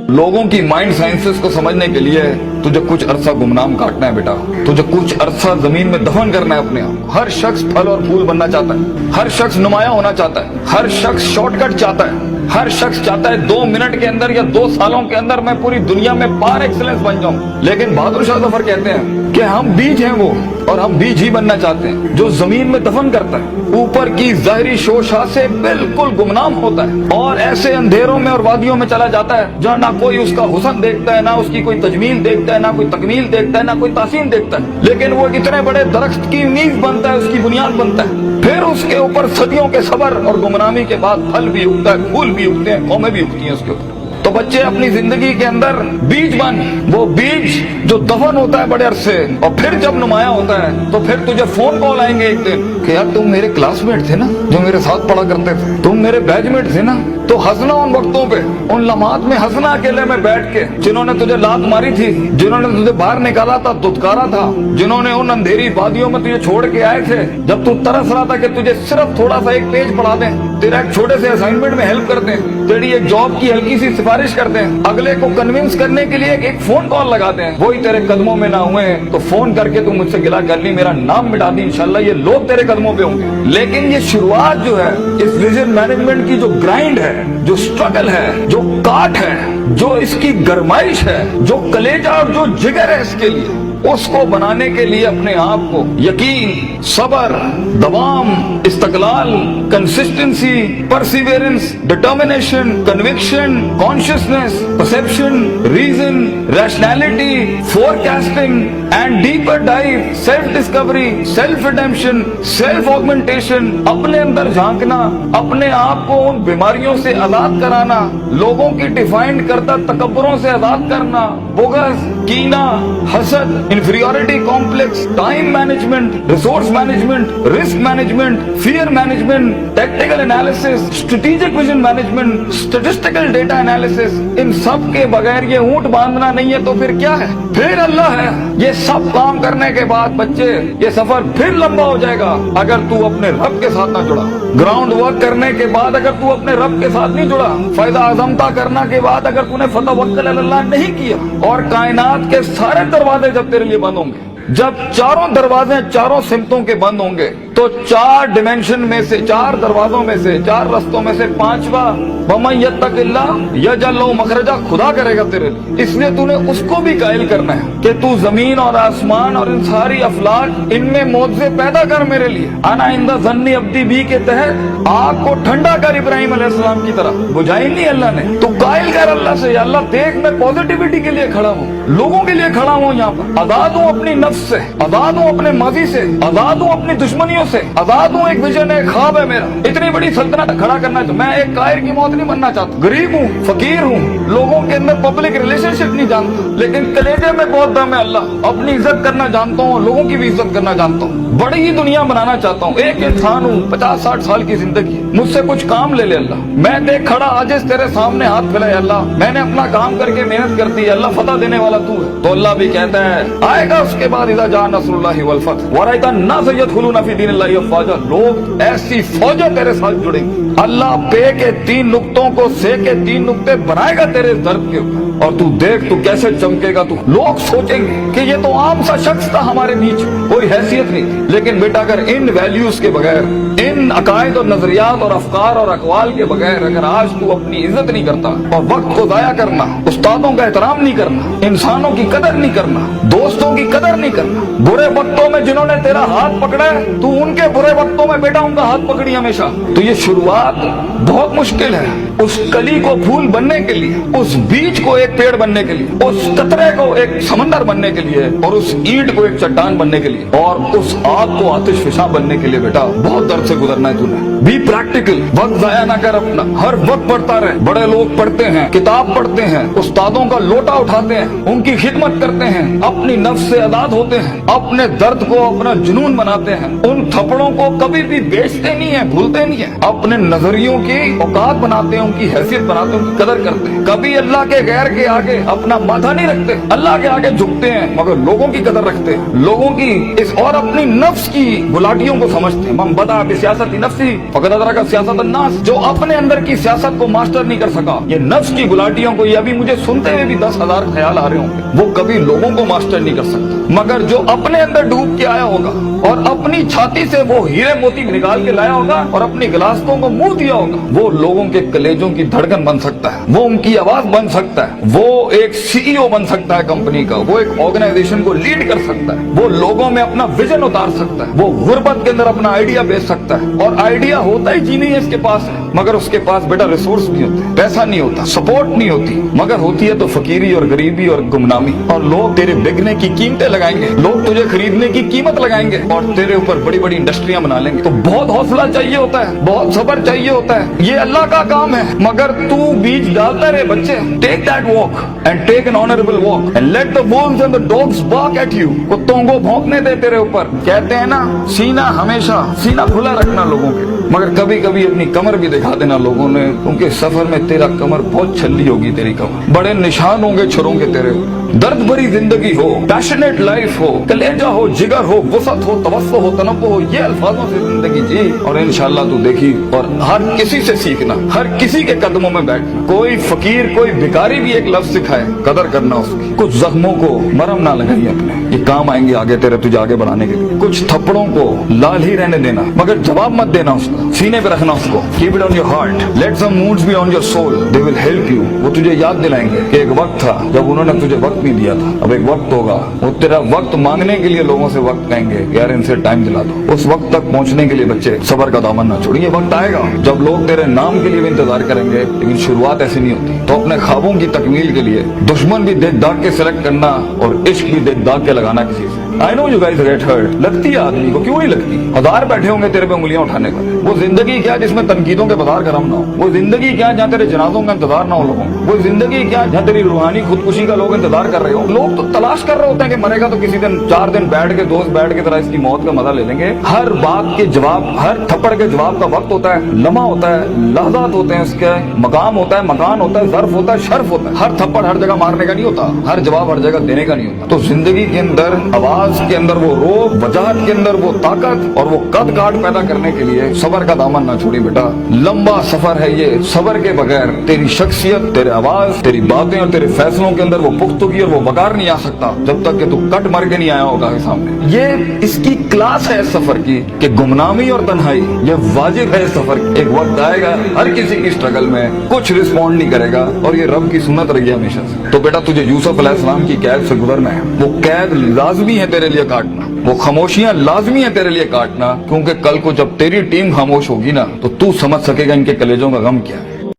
लोगों की mind sciences को समझने के लिए तुझे कुछ अरसा गुमनाम काटना है बेटा, तुझे कुछ अरसा जमीन में दफन करना है अपने आप। हर शख्स फल और फूल बनना चाहता है, हर शख्स नुमाया होना चाहता है, हर शख्स शॉर्टकट चाहता है, हर शख्स चाहता है 2 मिनट के अंदर या 2 सालों के अंदर मैं पूरी दुनिया में पार एक्सीलेंस बन जाऊं। लेकिन बहादुर शाह जफर कहते हैं कि हम बीज हैं वो, और हम बीज ही बनना चाहते हैं जो जमीन में दफन करता है, ऊपर की ज़ाहिरी शोशा से बिल्कुल गुमनाम होता है और ऐसे अंधेरों में और वादियों में चला जाता है जहाँ ना कोई उसका हुस्न देखता है, ना उसकी कोई तजमील देखता है, ना कोई तकमील देखता है, ना कोई तासीन देखता है। लेकिन वो इतने बड़े दरख्त की नींव बनता है, उसकी बुनियाद बनता है, फिर उसके ऊपर सदियों के सबर और गुमनामी के बाद फल भी उगता है, फूल भी उगते हैं, कौमें भी उगती हैं उसके ऊपर। तो बच्चे अपनी जिंदगी के अंदर बीज बन, वो बीज जो दफन होता है बड़े अरसे, और फिर जब नुमाया होता है तो फिर तुझे फोन कॉल आएंगे एक दिन कि यार तुम मेरे क्लासमेट थे ना, जो मेरे साथ पढ़ा करते थे, तुम मेरे बैचमेट थे ना। तो हंसना उन वक्तों पे, उन लम्हात में हंसना अकेले में बैठ के, जिन्होंने तुझे लात मारी थी, जिन्होंने तुझे बाहर निकाला था, दुत्कारा था, जिन्होंने उन अंधेरी वादियों में तुझे छोड़ के आए थे जब तू तरस रहा था कि तुझे सिर्फ थोड़ा सा एक पेज पढ़ा दें, तेरा एक छोटे से असाइनमेंट में हेल्प कर दें, तेरी एक जॉब की हल्की सी सिफारिश कर दें, अगले को कन्विंस करने के लिए एक फोन कॉल लगा दें, वही तेरे कदमों में ना हुए तो फोन करके तू मुझसे गिला कर ली, मेरा नाम मिटा दी, इंशाल्लाह ये लोग तेरे कदमों पे होंगे। लेकिन ये शुरुआत जो है इस विजन मैनेजमेंट की, जो ग्राइंड है, जो स्ट्रगल है, जो काट है, जो इसकी गरमाइश है, जो कलेजा और जो जिगर है इसके लिए, उसको बनाने के लिए अपने आप को यकीन, सबर, दवाम, इस्तकलाल, consistency, perseverance, determination, conviction, consciousness, perception, reason, rationality, forecasting and deeper dive, self discovery, self redemption, self augmentation, अपने अंदर झांकना, अपने आप को उन बीमारियों से आजाद कराना, लोगों की डिफाइंड करता तकब्बुरों से आजाद करना, बुग़्ज़, कीना, हसद, inferiority complex, time management, resource management, risk management, fear management, technical analysis, strategic vision management, statistical data analysis, इन सब के बगैर ये ऊंट बांधना नहीं है तो फिर क्या है? फिर अल्लाह है। ये सब काम करने के बाद बच्चे ये सफर फिर लंबा हो जाएगा अगर तू अपने रब के साथ ना जुड़ा। ग्राउंड वर्क करने के बाद अगर तू अपने रब के साथ नहीं जुड़ा, फायदा आजमता करना के बाद अगर तूने फतवक्कुल अल्लाह नहीं किया, और कायनात के सारे दरवाजे जब तेरे लिए बंद होंगे, जब चारों दरवाजे चारों सिमतों के बंद होंगे, तो 4 डिमेंशन में से, 4 दरवाजों में से, 4 रस्तों में से 5वां वमन यत्तकिल्लाह यजअल लहू मखरजा खुदा करेगा तेरे लिए। इसलिए तूने उसको भी कायल करना है कि तू जमीन और आसमान और इन सारी अफलाक, इनमें मौजे पैदा कर मेरे लिए। आना इंदा ज़न्नी अब्दी भी के तहत आग को ठंडा कर इब्राहिम अलैहिस्सलाम की तरह, बुझाई नहीं अल्लाह ने। तू कायल कर अल्लाह से, या अल्लाह देख मैं पॉजिटिविटी के लिए खड़ा हूँ, लोगों के लिए खड़ा हूँ, यहाँ पर आजाद हूँ अपनी नफ्स से, आजाद हूँ अपने माजी से, आजाद हूँ अपनी दुश्मनियों से, आजाद हूँ। एक विजन है, ख्वाब है मेरा, इतनी बड़ी सल्तनत खड़ा करना है। मैं एक कायर की मौत नहीं बनना चाहता, गरीब हूँ, फकीर हूँ, लोगों के अंदर पब्लिक रिलेशनशिप नहीं जानता, लेकिन कलेजे में बहुत दम है अल्लाह, अपनी इज्जत करना जानता हूँ, लोगों की भी इज्जत करना जानता हूँ, बड़ी ही दुनिया बनाना चाहता हूँ। एक इंसान हूँ, 50-60 साल की जिंदगी, मुझसे कुछ काम ले ले अल्लाह, मैं देख खड़ा आजिज़ तेरे सामने हाथ फैलाए अल्लाह, मैंने अपना काम करके मेहनत कर दी अल्लाह, फतह देने वाला तू है। तो अल्लाह भी कहता है आएगा उसके बाद इज़ा जा नस्रुल्लाहि वल फतह व रअयता अन्नास यदखुलूना फी दीनिल्लाहि अफ़वाजा, लोग ऐसी फौजें तेरे साथ जुड़ेंगी। अल्लाह पे के 3 नुक्तों को से के 3 नुक्ते बनाएगा तेरे दर्द के ऊपर, और तू देख तू कैसे चमकेगा। तू लोग सोचेंगे कि ये तो आम सा शख्स था हमारे बीच, कोई हैसियत नहीं थी। लेकिन बेटा अगर इन वैल्यूज के बगैर, इन अकायद और नजरियात और अफकार और अकवाल के बगैर अगर आज तू अपनी इज्जत नहीं करता, और वक्त को जाया करना, उस्तादों का एहतराम नहीं करना, इंसानों की कदर नहीं करना, दोस्तों की कदर नहीं करना, बुरे वक्तों में जिन्होंने तेरा हाथ पकड़ा है, तू उनके बुरे वक्तों में बेटा उनका हाथ पकड़ी हमेशा, तो ये शुरुआत बहुत मुश्किल है। उस कली को फूल बनने के लिए, उस बीज को एक पेड़ बनने के लिए, उस कतरे को एक समंदर बनने के लिए, और उस ईंट को एक चट्टान बनने के लिए, और उस आग को आतिश फिशा बनने के लिए बेटा बहुत दर्द से गुजरना है तूने। बी प्रैक्टिकल, वक्त जाया ना कर अपना, हर वक्त पढ़ता रहे। बड़े लोग पढ़ते हैं, किताब पढ़ते हैं, उस्तादों का लोटा उठाते हैं, उनकी खिदमत करते हैं, अपनी नफ्स से आजाद होते हैं, अपने दर्द को अपना जुनून बनाते हैं, उन थप्पड़ों को कभी भी बेचते नहीं है, भूलते नहीं है, अपने नजरियों की औकात बनाते हैं, उनकी हैसियत बनाते हैं, उनकी कदर करते हैं। कभी अल्लाह के गैर के आगे अपना माथा नहीं रखते, अल्लाह के आगे झुकते हैं, मगर लोगों की कदर रखते हैं, लोगों की इस और अपनी नफ्स की गुलाटियों को समझते हैं। मन बदा बिसियासती नफ्सी फकद अदरक सियासत अन्नास, जो अपने अंदर की सियासत को मास्टर नहीं कर सका, ये नफ्स की गुलाटियों को, ये अभी मुझे सुनते हुए भी 10,000 ख्याल आ रहे होंगे, वो कभी लोगों को मास्टर नहीं कर सकता। मगर जो अपने अंदर डूब के आया होगा और अपनी छाती से वो हीरे मोती निकाल के लाया होगा और अपनी गिलासतों को मुंह दिया होगा, वो लोगों के कलेजों की धड़कन बन सकता है, वो उनकी आवाज बन सकता है, वो एक सीईओ बन सकता है कंपनी का, वो एक ऑर्गेनाइजेशन को लीड कर सकता है, वो लोगों में अपना विजन उतार सकता है, वो गुर्बत के अंदर अपना आइडिया बेच सकता है। और आइडिया होता ही जीनी है इसके पास है, मगर उसके पास बेटा रिसोर्स नहीं होते, पैसा नहीं होता, सपोर्ट नहीं होती, मगर होती है तो फकीरी और गरीबी और गुमनामी। और लोग तेरे बिकने की कीमतें लगाएंगे, लोग तुझे खरीदने की कीमत लगाएंगे और तेरे ऊपर बड़ी बड़ी इंडस्ट्रियां बना लेंगे। तो बहुत हौसला चाहिए होता है, बहुत सब्र चाहिए होता है, ये अल्लाह का काम है। मगर तू बीज डालता रहे बच्चे, take that walk and take an honourable walk and let the wolves and the dogs bark at you. कुत्तों को भौंकने दे तेरे ऊपर। कहते हैं ना, सीना हमेशा सीना खुला रखना लोगों के, मगर कभी कभी अपनी कमर भी दिखा देना लोगों ने, क्योंकि सफर में तेरा कमर बहुत छल्ली होगी, तेरी कमर बड़े निशान होंगे छुरों के तेरे ऊपर। दर्द भरी जिंदगी हो, पैशनेट लाइफ हो, कलेजा हो, जिगर हो, वसत हो, तवस्सो हो, तनव्वु हो, ये अल्फाजों से जिंदगी जी और इंशाल्लाह तू देखी। और हर किसी से सीखना, हर किसी के कदमों में बैठना। कोई फकीर, कोई भिखारी भी एक लफ्ज सिखाए, कदर करना उसकी। कुछ जख्मों को मरहम ना लगाइए अपने, ये काम आएंगे आगे तेरे, तुझे आगे बढ़ाने के लिए। कुछ थप्पड़ों को लाल ही रहने देना, मगर जवाब मत देना उसका, सीने पे रखना उसको। Keep it on your heart, let some moods be on your soul, they will help you. वो तुझे याद दिलाएंगे कि एक वक्त था जब उन्होंने तुझे वक्त नहीं दिया था, अब एक वक्त होगा, वो तेरा वक्त मांगने के लिए लोगों से वक्त कहेंगे, यार इनसे टाइम दिला दो। उस वक्त तक पहुंचने के लिए बच्चे सबर का दामन ना छोड़िए। वक्त आएगा जब लोग तेरे नाम के लिए भी इंतजार करेंगे, लेकिन शुरुआत ऐसी नहीं होती। तो अपने ख्वाबों की तकमील के लिए दुश्मन भी देख दाग के सिलेक्ट करना और इश्क भी देख दाग के लगाना किसी से। I know you guys get hurt, लगती है आदमी को, क्यों नहीं लगती? हजार बैठे होंगे तेरे पे उंगलियां उठाने पर। वो जिंदगी क्या जिसमें तनकीदों के बाजार गरम ना हो? वो जिंदगी क्या जहाँ तेरे जनाजों का इंतजार ना हो लोगों? वो जिंदगी क्या जहाँ तेरी रूहानी खुदकुशी का लोग इंतजार कर रहे हो? लोग तो तलाश कर रहे होते हैं कि मरेगा तो किसी दिन 4 दिन बैठ के, दोस्त बैठ के तरह इसकी मौत का मजा ले लेंगे। हर बात के जवाब, हर थप्पड़ के जवाब का वक्त होता है, लम्हा होता है, लहजात होते हैं, उसके मकाम होता है, मकान होता है, ज़र्फ होता है, शर्फ होता है। हर थप्पड़ हर जगह मारने का नहीं होता, हर जवाब हर जगह देने का नहीं होता। तो जिंदगी के अंदर आवाज के अंदर वो रोब, वजाहत के अंदर वो ताकत और वो कद काट पैदा करने के लिए सबर का दामन ना छोड़ी बेटा। लंबा सफर है ये, सबर के बगैर तेरी शख्सियत, तेरे आवाज, तेरी बातें और तेरे फैसलों के अंदर वो पुख्तगी और वो वकार नहीं आ सकता जब तक कि तू कट मर के नहीं आया होगा सामने। ये इसकी क्लास है सफर की कि गुमनामी और तन्हाई ये वाजिब है सफर की। एक वक्त आएगा हर किसी की स्ट्रगल में कुछ रिस्पॉन्ड नहीं करेगा और ये रब की सुन्नत रही है हमेशा से। तो बेटा तुझे यूसुफ अलैहिस्सलाम की कैद से गुजरना है, वो कैद लाजमी है तेरे लिए काटना, वो खामोशियां लाजमी है तेरे लिए काटना, क्योंकि कल को जब तेरी टीम खामोश होगी ना तो तू समझ सकेगा इनके कलेजों का गम क्या है।